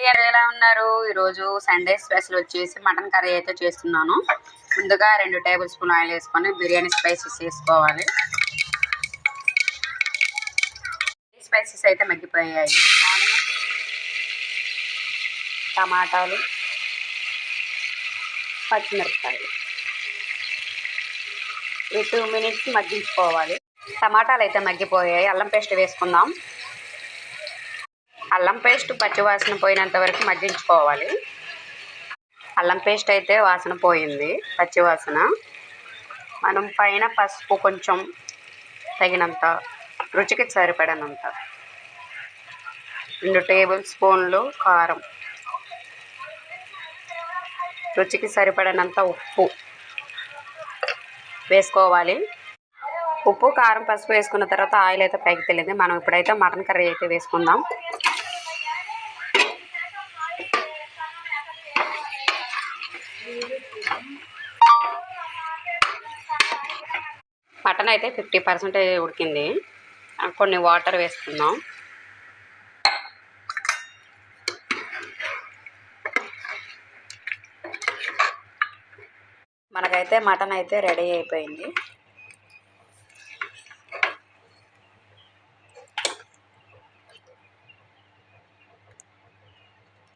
ఎలా ఉన్నారు? ఈరోజు సండే స్పెషల్ వచ్చేసి మటన్ కర్రీ అయితే చేస్తున్నాను. ముందుగా 2 టేబుల్ స్పూన్ ఆయిల్ వేసుకొని బిర్యానీ స్పైసెస్ వేసుకోవాలి. స్పైసెస్ అయితే మగ్గిపోయాయి. ఆనియన్, టమాటాలు, పచ్చిమిరపకాయలు ఈ 2 మినిట్స్ మగ్గించుకోవాలి. టమాటాలు అయితే మగ్గిపోయాయి. అల్లం పేస్ట్ వేసుకుందాం. అల్లం పేస్ట్ పచ్చివాసన పోయినంత వరకు మగ్గించుకోవాలి. అల్లం పేస్ట్ అయితే వాసన పోయింది, పచ్చివాసన. మనం పైన పసుపు కొంచెం తగినంత, రుచికి సరిపడనంత, 2 టేబుల్ స్పూన్లు కారం, రుచికి సరిపడనంత ఉప్పు వేసుకోవాలి. ఉప్పు, కారం, పసుపు వేసుకున్న తర్వాత ఆయిల్ అయితే పైకి తెలియదు. మనం ఇప్పుడైతే మటన్ కర్రీ అయితే వేసుకుందాం. మటన్ అయితే 50% ఉడికింది. కొన్ని వాటర్ వేసుకుందాం. మనకైతే మటన్ అయితే రెడీ అయిపోయింది.